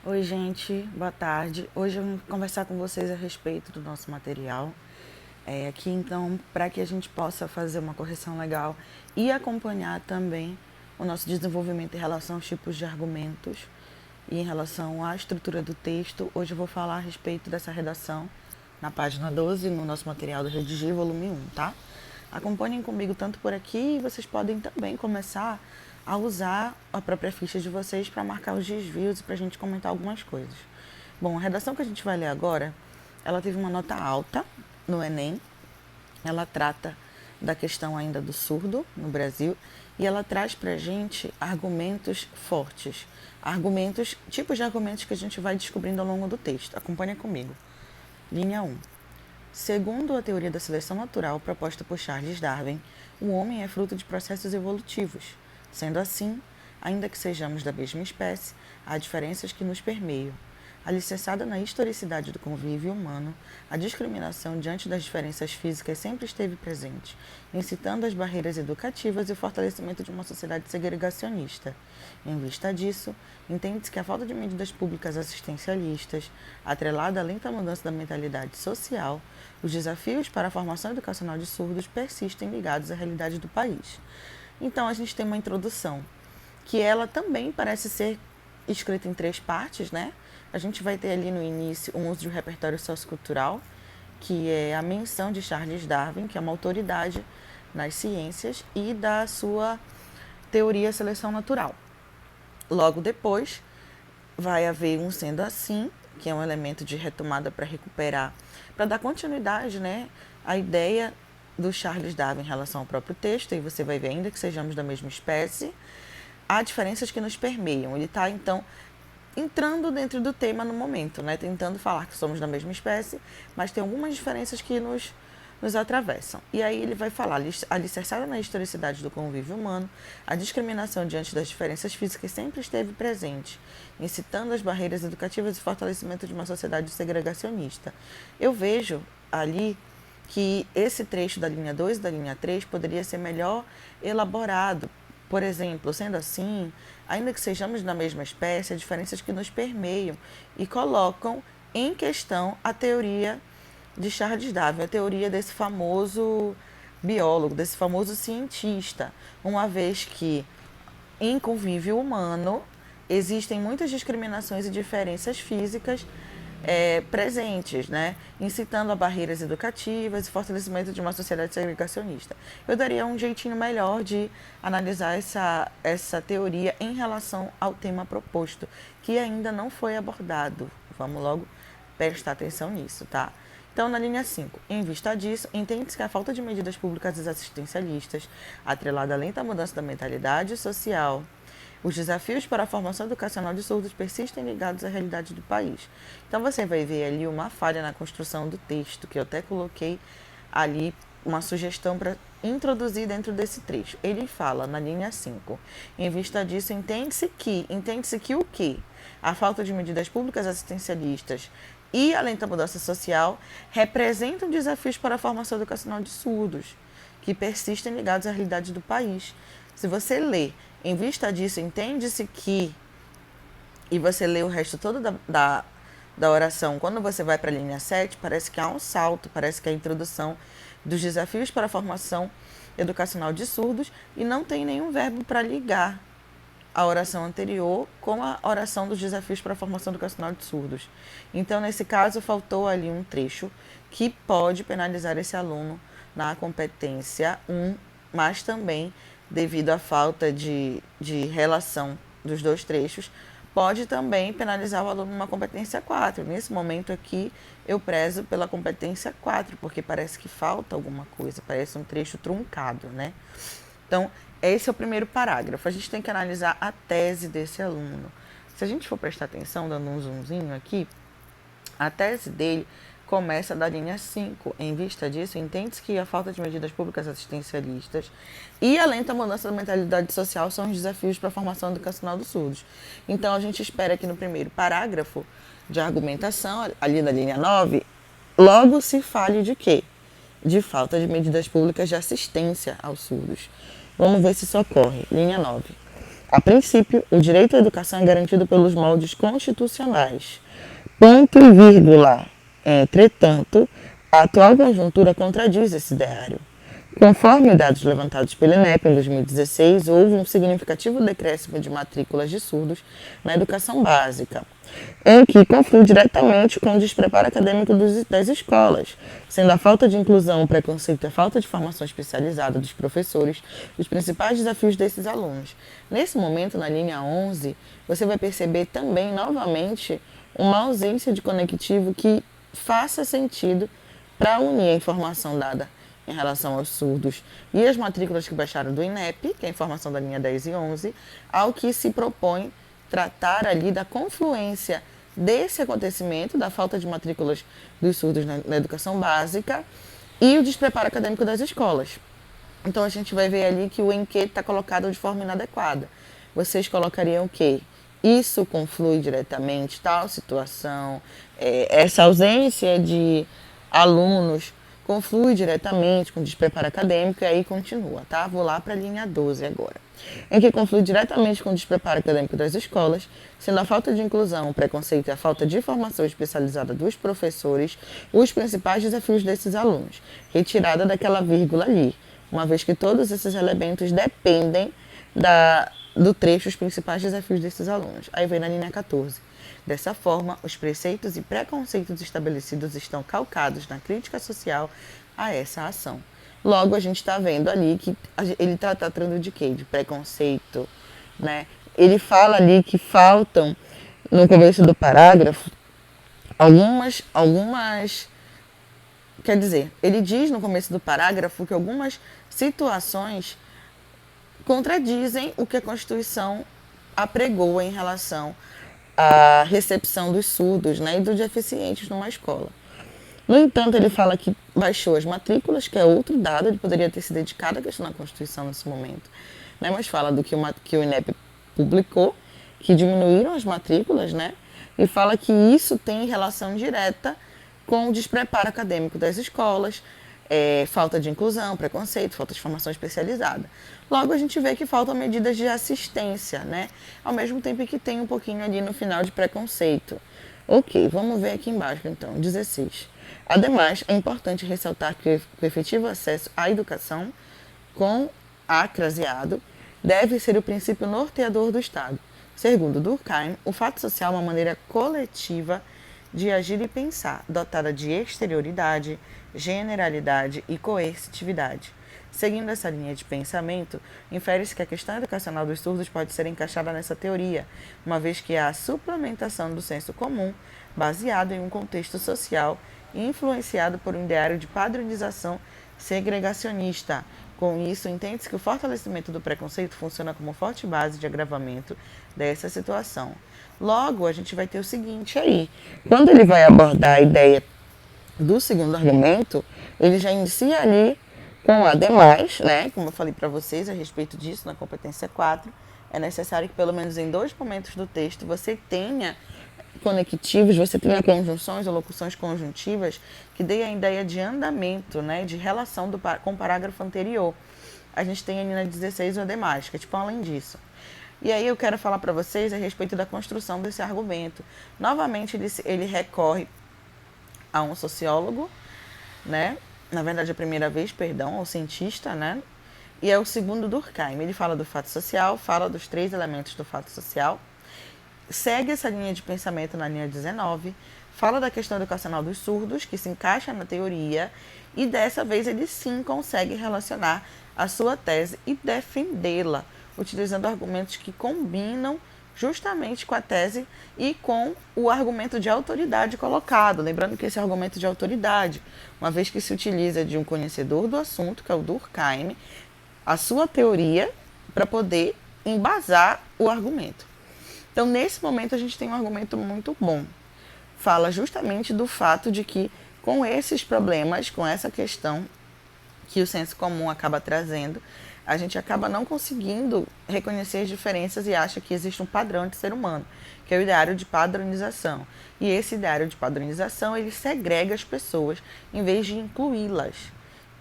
Oi, gente, boa tarde. Hoje eu vim conversar com vocês a respeito do nosso material. Aqui, então, para que a gente possa fazer uma correção legal e acompanhar também o nosso desenvolvimento em relação aos tipos de argumentos e em relação à estrutura do texto. Hoje eu vou falar a respeito dessa redação na página 12, no nosso material do Redigir, volume 1, tá? Acompanhem comigo tanto por aqui e vocês podem também começar a usar a própria ficha de vocês para marcar os desvios e para a gente comentar algumas coisas. Bom, a redação que a gente vai ler agora, ela teve uma nota alta no Enem. Ela trata da questão ainda do surdo no Brasil e ela traz para a gente argumentos fortes, tipos de argumentos que a gente vai descobrindo ao longo do texto. Acompanha comigo. Linha 1. Segundo a teoria da seleção natural proposta por Charles Darwin, o homem é fruto de processos evolutivos. Sendo assim, ainda que sejamos da mesma espécie, há diferenças que nos permeiam. Alicerçada na historicidade do convívio humano, a discriminação diante das diferenças físicas sempre esteve presente, incitando as barreiras educativas e o fortalecimento de uma sociedade segregacionista. Em vista disso, entende-se que a falta de medidas públicas assistencialistas, atrelada à lenta mudança da mentalidade social, os desafios para a formação educacional de surdos persistem ligados à realidade do país. Então, a gente tem uma introdução, que ela também parece ser escrita em 3 partes, né? A gente vai ter ali no início um uso de um repertório sociocultural, que é a menção de Charles Darwin, que é uma autoridade nas ciências, e da sua teoria seleção natural. Logo depois, vai haver um sendo assim, que é um elemento de retomada para recuperar, para dar continuidade, né, à ideia do Charles Darwin em relação ao próprio texto, e você vai ver, ainda que sejamos da mesma espécie, há diferenças que nos permeiam. Ele está, então, entrando dentro do tema no momento, né? Tentando falar que somos da mesma espécie, mas tem algumas diferenças que nos atravessam. E aí ele vai falar, alicerçada na historicidade do convívio humano, a discriminação diante das diferenças físicas sempre esteve presente, incitando as barreiras educativas e fortalecimento de uma sociedade segregacionista. Eu vejo ali que esse trecho da linha 2 e da linha 3 poderia ser melhor elaborado. Por exemplo, sendo assim, ainda que sejamos da mesma espécie, há diferenças que nos permeiam e colocam em questão a teoria de Charles Darwin, a teoria desse famoso biólogo, desse famoso cientista, uma vez que em convívio humano existem muitas discriminações e diferenças físicas presentes, né? Incitando a barreiras educativas e fortalecimento de uma sociedade segregacionista. Eu daria um jeitinho melhor de analisar essa teoria em relação ao tema proposto, que ainda não foi abordado. Vamos logo prestar atenção nisso, tá? Então, na linha 5, em vista disso, entende-se que a falta de medidas públicas assistencialistas, atrelada à lenta mudança da mentalidade social, os desafios para a formação educacional de surdos persistem ligados à realidade do país. Então, você vai ver ali uma falha na construção do texto, que eu até coloquei ali uma sugestão para introduzir dentro desse trecho. Ele fala na linha 5, em vista disso, entende-se que o quê? A falta de medidas públicas assistencialistas e a lenta mudança social representam desafios para a formação educacional de surdos, que persistem ligados à realidade do país. Se você lê, em vista disso, entende-se que, e você lê o resto todo da oração, quando você vai para a linha 7, parece que há um salto, parece que é a introdução dos desafios para a formação educacional de surdos, e não tem nenhum verbo para ligar a oração anterior com a oração dos desafios para a formação educacional de surdos. Então, nesse caso, faltou ali um trecho que pode penalizar esse aluno na competência 1, mas também, devido à falta de relação dos 2 trechos, pode também penalizar o aluno numa competência 4. Nesse momento aqui, eu prezo pela competência 4, porque parece que falta alguma coisa, parece um trecho truncado, né? Então, esse é o primeiro parágrafo. A gente tem que analisar a tese desse aluno. Se a gente for prestar atenção, dando um zoomzinho aqui, a tese dele começa da linha 5. Em vista disso, entende-se que a falta de medidas públicas assistencialistas e a lenta mudança da mentalidade social são os desafios para a formação educacional dos surdos. Então, a gente espera que no primeiro parágrafo de argumentação, ali na linha 9, logo se fale de quê? De falta de medidas públicas de assistência aos surdos. Vamos ver se isso ocorre. Linha 9. A princípio, o direito à educação é garantido pelos moldes constitucionais. Ponto e vírgula. Entretanto, a atual conjuntura contradiz esse ideário. Conforme dados levantados pelo INEP em 2016, houve um significativo decréscimo de matrículas de surdos na educação básica, em que conflui diretamente com o despreparo acadêmico das escolas, sendo a falta de inclusão, o preconceito e a falta de formação especializada dos professores os principais desafios desses alunos. Nesse momento, na linha 11, você vai perceber também, novamente, uma ausência de conectivo que faça sentido para unir a informação dada em relação aos surdos e as matrículas que baixaram do INEP, que é a informação da linha 10 e 11, ao que se propõe tratar ali da confluência desse acontecimento, da falta de matrículas dos surdos na educação básica e o despreparo acadêmico das escolas. Então a gente vai ver ali que o enquete está colocado de forma inadequada. Vocês colocariam o quê? Isso conflui diretamente, tal situação, essa ausência de alunos conflui diretamente com o despreparo acadêmico e aí continua, tá? Vou lá para a linha 12 agora. Em que conflui diretamente com o despreparo acadêmico das escolas, sendo a falta de inclusão, o preconceito e a falta de formação especializada dos professores os principais desafios desses alunos. Retirada daquela vírgula ali, uma vez que todos esses elementos dependem do trecho os principais desafios desses alunos. Aí vem na linha 14. Dessa forma, os preceitos e preconceitos estabelecidos estão calcados na crítica social a essa ação. Logo, a gente está vendo ali que ele está tratando de quê? De preconceito, né? Ele fala ali que faltam, no começo do parágrafo, quer dizer, ele diz no começo do parágrafo que algumas situações contradizem o que a Constituição apregoa em relação à recepção dos surdos, né, e dos deficientes numa escola. No entanto, ele fala que baixou as matrículas, que é outro dado, ele poderia ter se dedicado à questão da Constituição nesse momento, né, mas fala do que o INEP publicou, que diminuíram as matrículas, né, e fala que isso tem relação direta com o despreparo acadêmico das escolas, falta de inclusão, preconceito, falta de formação especializada. Logo, a gente vê que faltam medidas de assistência, né? Ao mesmo tempo que tem um pouquinho ali no final de preconceito. Ok, vamos ver aqui embaixo então, 16. Ademais, é importante ressaltar que o efetivo acesso à educação com acraseado deve ser o princípio norteador do Estado. Segundo Durkheim, o fato social é uma maneira coletiva de agir e pensar, dotada de exterioridade, generalidade e coercitividade. Seguindo essa linha de pensamento, infere-se que a questão educacional dos surdos pode ser encaixada nessa teoria, uma vez que há a suplementação do senso comum, baseado em um contexto social e influenciado por um ideário de padronização segregacionista. Com isso, entende-se que o fortalecimento do preconceito funciona como forte base de agravamento dessa situação. Logo, a gente vai ter o seguinte aí. Quando ele vai abordar a ideia do segundo argumento, ele já inicia ali com ademais, né? Como eu falei para vocês a respeito disso na competência 4, é necessário que pelo menos em 2 momentos do texto você tenha conectivos, você tenha conjunções ou locuções conjuntivas que deem a ideia de andamento, né? De relação com o parágrafo anterior. A gente tem ali na 16 o ademais, que é tipo além disso. E aí eu quero falar para vocês a respeito da construção desse argumento. Novamente ele recorre a um sociólogo, né? Na verdade, a primeira vez, ao cientista, né? E é o segundo Durkheim. Ele fala do fato social, fala dos 3 elementos do fato social, segue essa linha de pensamento na linha 19, fala da questão educacional dos surdos, que se encaixa na teoria, e dessa vez ele sim consegue relacionar a sua tese e defendê-la, utilizando argumentos que combinam justamente com a tese e com o argumento de autoridade colocado. Lembrando que esse argumento de autoridade, uma vez que se utiliza de um conhecedor do assunto, que é o Durkheim, a sua teoria para poder embasar o argumento. Então, nesse momento, a gente tem um argumento muito bom. Fala justamente do fato de que, com esses problemas, com essa questão que o senso comum acaba trazendo, a gente acaba não conseguindo reconhecer as diferenças e acha que existe um padrão de ser humano, que é o ideário de padronização. E esse ideário de padronização, ele segrega as pessoas em vez de incluí-las.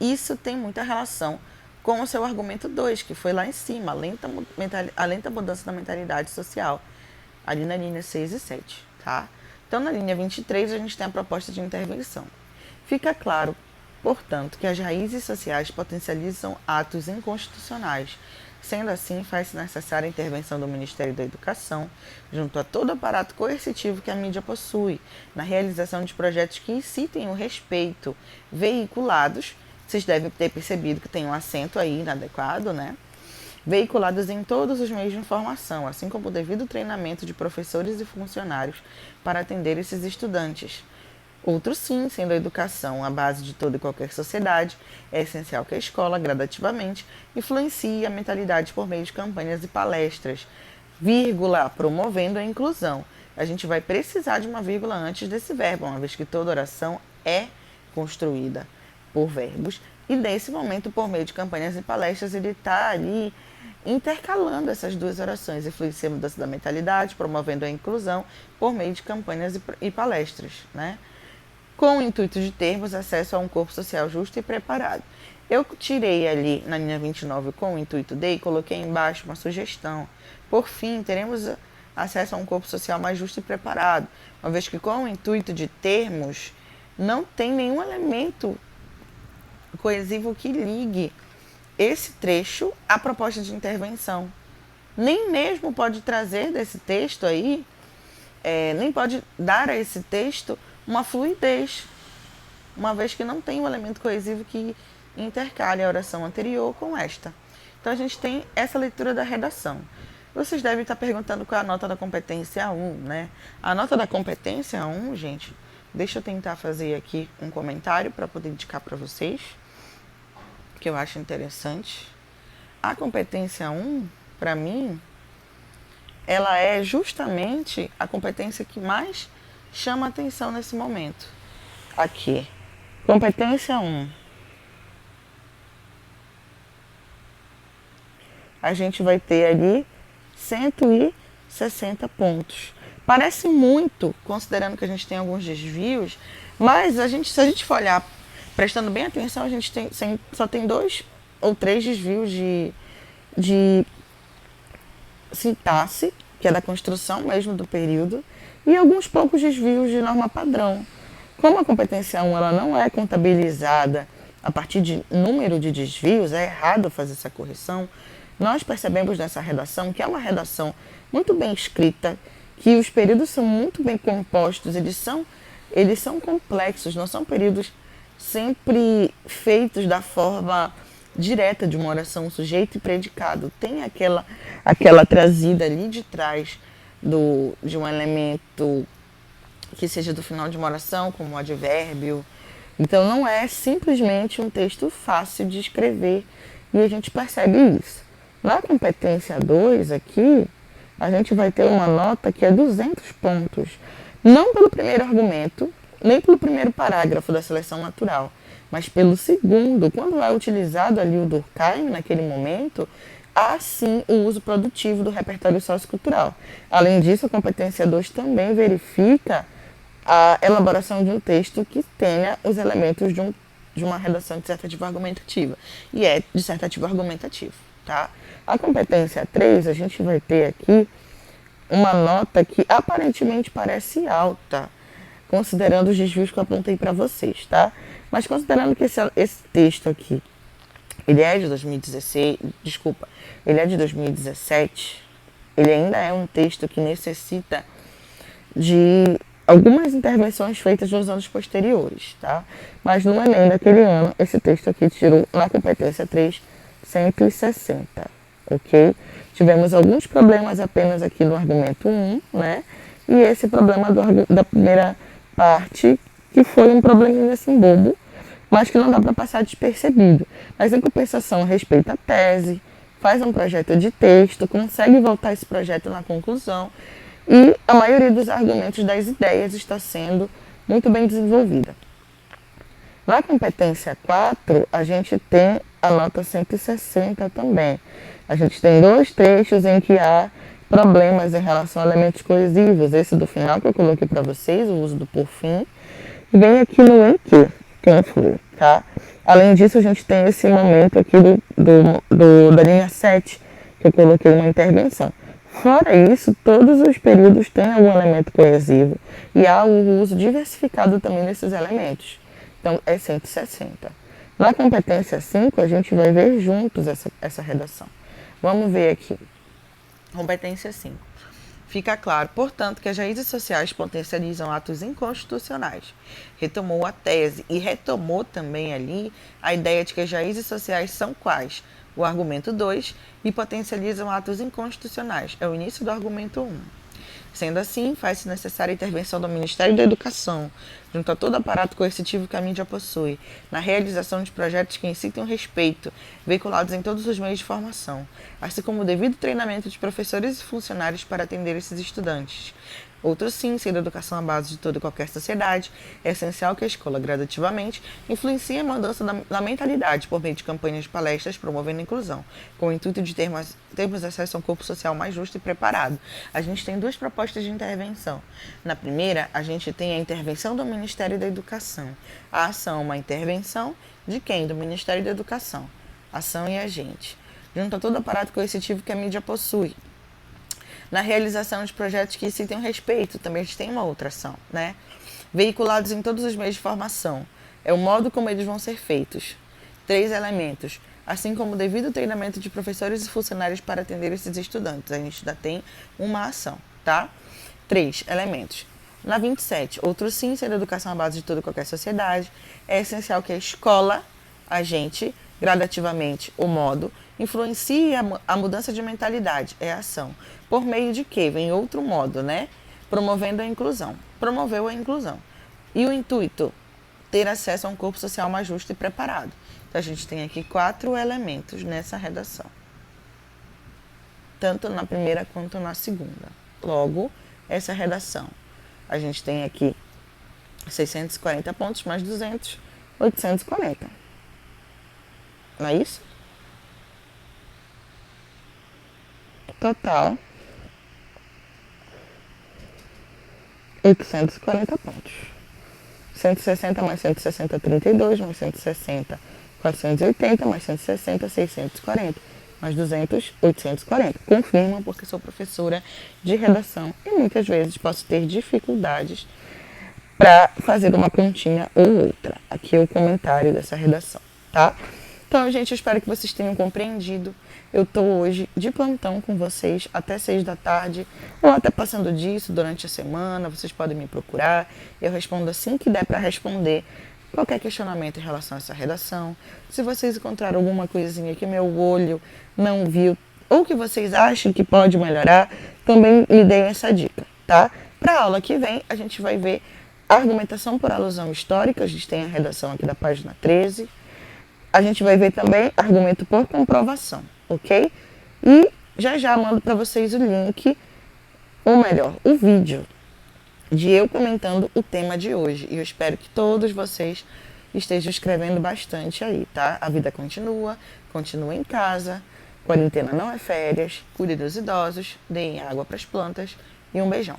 Isso tem muita relação com o seu argumento 2, que foi lá em cima, a lenta mudança da mentalidade social, ali na linha 6 e 7, tá? Então, na linha 23, a gente tem a proposta de intervenção. Fica claro, portanto, que as raízes sociais potencializam atos inconstitucionais. Sendo assim, faz-se necessária a intervenção do Ministério da Educação, junto a todo o aparato coercitivo que a mídia possui, na realização de projetos que incitem o respeito, veiculados, vocês devem ter percebido que tem um acento aí inadequado, né? Veiculados em todos os meios de informação, assim como o devido treinamento de professores e funcionários para atender esses estudantes. Outro sim, sendo a educação a base de toda e qualquer sociedade, é essencial que a escola, gradativamente, influencie a mentalidade por meio de campanhas e palestras, vírgula, promovendo a inclusão. A gente vai precisar de uma vírgula antes desse verbo, uma vez que toda oração é construída por verbos, e nesse momento, por meio de campanhas e palestras, ele está ali intercalando essas duas orações, influenciando a mudança da mentalidade, promovendo a inclusão por meio de campanhas e palestras, né? Com o intuito de termos acesso a um corpo social justo e preparado. Eu tirei ali na linha 29 com o intuito de e coloquei embaixo uma sugestão. Por fim, teremos acesso a um corpo social mais justo e preparado, uma vez que com o intuito de termos não tem nenhum elemento coesivo que ligue esse trecho à proposta de intervenção. Nem mesmo pode trazer desse texto aí, nem pode dar a esse texto uma fluidez, uma vez que não tem um elemento coesivo que intercale a oração anterior com esta. Então a gente tem essa leitura da redação. Vocês devem estar perguntando qual é a nota da competência 1, né? A nota da competência 1, gente, deixa eu tentar fazer aqui um comentário para poder indicar para vocês, que eu acho interessante. A competência 1, para mim, ela é justamente a competência que mais chama atenção nesse momento. Aqui, competência 1. A gente vai ter ali 160 pontos. Parece muito, considerando que a gente tem alguns desvios, mas se a gente for olhar prestando bem atenção, a gente só tem 2 ou 3 desvios de sintaxe, que é da construção mesmo do período, e alguns poucos desvios de norma padrão. Como a competência 1 ela não é contabilizada a partir de número de desvios, é errado fazer essa correção, nós percebemos nessa redação que é uma redação muito bem escrita, que os períodos são muito bem compostos, eles são complexos, não são períodos sempre feitos da forma direta de uma oração, sujeito e predicado. Tem aquela trazida ali de trás de um elemento que seja do final de uma oração, como um advérbio. Então não é simplesmente um texto fácil de escrever e a gente percebe isso. Na competência 2 aqui, a gente vai ter uma nota que é 200 pontos. Não pelo primeiro argumento, nem pelo primeiro parágrafo da seleção natural, mas pelo segundo, quando é utilizado ali o Durkheim naquele momento, há sim o uso produtivo do repertório sociocultural. Além disso, a competência 2 também verifica a elaboração de um texto que tenha os elementos de uma redação dissertativa argumentativa. E é dissertativo argumentativo, tá? A competência 3, a gente vai ter aqui uma nota que aparentemente parece alta, considerando os desvios que eu apontei para vocês, tá? Mas considerando que esse texto aqui, ele é de 2016, desculpa, ele é de 2017, ele ainda é um texto que necessita de algumas intervenções feitas nos anos posteriores, tá? Mas no Enem daquele ano, esse texto aqui tirou na competência 3, 160, ok? Tivemos alguns problemas apenas aqui no argumento 1, né? E esse problema da primeira parte, que foi um probleminha assim bobo, mas que não dá para passar despercebido. Mas em compensação, respeita a tese, faz um projeto de texto, consegue voltar esse projeto na conclusão e a maioria dos argumentos das ideias está sendo muito bem desenvolvida. Na competência 4, a gente tem a nota 160 também. A gente tem 2 trechos em que há problemas em relação a elementos coesivos. Esse do final que eu coloquei para vocês, o uso do por fim. E vem aqui no em que, quem foi, tá? Além disso, a gente tem esse momento aqui da linha 7, que eu coloquei uma intervenção. Fora isso, todos os períodos têm algum elemento coesivo e há o uso diversificado também desses elementos. Então, é 160. Na competência 5, a gente vai ver juntos essa redação. Vamos ver aqui. Competência 5. Fica claro, portanto, que as raízes sociais potencializam atos inconstitucionais. Retomou a tese e retomou também ali a ideia de que as raízes sociais são quais? O argumento 2, e potencializam atos inconstitucionais. É o início do argumento 1. Sendo assim, faz-se necessária a intervenção do Ministério da Educação, junto a todo o aparato coercitivo que a mídia possui, na realização de projetos que incitem o respeito, veiculados em todos os meios de formação, assim como o devido treinamento de professores e funcionários para atender esses estudantes. Outro sim, sendo a educação a base de toda e qualquer sociedade, é essencial que a escola, gradativamente, influencie a mudança da mentalidade por meio de campanhas de palestras promovendo a inclusão, com o intuito de termos acesso a um corpo social mais justo e preparado. A gente tem duas propostas de intervenção. Na primeira, a gente tem a intervenção do Ministério da Educação. A ação é uma intervenção de quem? Do Ministério da Educação. Ação e agente. Junto a todo o aparato coercitivo que a mídia possui, na realização de projetos que incitem o respeito, também a gente tem uma outra ação, né? Veiculados em todos os meios de formação, é o modo como eles vão ser feitos. 3 elementos, assim como o devido treinamento de professores e funcionários para atender esses estudantes. A gente ainda tem uma ação, tá? 3 elementos. Na 27, outro sim, sendo a educação à base de toda e qualquer sociedade, é essencial que a escola, a gente, gradativamente, o modo, influencie a mudança de mentalidade, é a ação. Por meio de quê? Vem outro modo, né? Promovendo a inclusão. Promoveu a inclusão. E o intuito? Ter acesso a um corpo social mais justo e preparado. Então, a gente tem aqui 4 elementos nessa redação. Tanto na primeira quanto na segunda. Logo, essa redação. A gente tem aqui 640 pontos mais 200, 840. Não é isso? Total, 840 pontos. 160 mais 160, 32, mais 160, 480, mais 160, 640, mais 200, 840. Confirma, porque sou professora de redação e muitas vezes posso ter dificuldades para fazer uma continha ou outra. Aqui é o comentário dessa redação, tá? Então, gente, eu espero que vocês tenham compreendido. Eu estou hoje de plantão com vocês até 6 da tarde, ou até passando disso durante a semana. Vocês podem me procurar. Eu respondo assim que der para responder qualquer questionamento em relação a essa redação. Se vocês encontraram alguma coisinha que meu olho não viu, ou que vocês acham que pode melhorar, também me deem essa dica, tá? Para a aula que vem, a gente vai ver a argumentação por alusão histórica. A gente tem a redação aqui da página 13. A gente vai ver também argumento por comprovação, ok? E já mando para vocês o link, ou melhor, o vídeo de eu comentando o tema de hoje. E eu espero que todos vocês estejam escrevendo bastante aí, tá? A vida continua, continua em casa, quarentena não é férias, cuide dos idosos, deem água para as plantas e um beijão.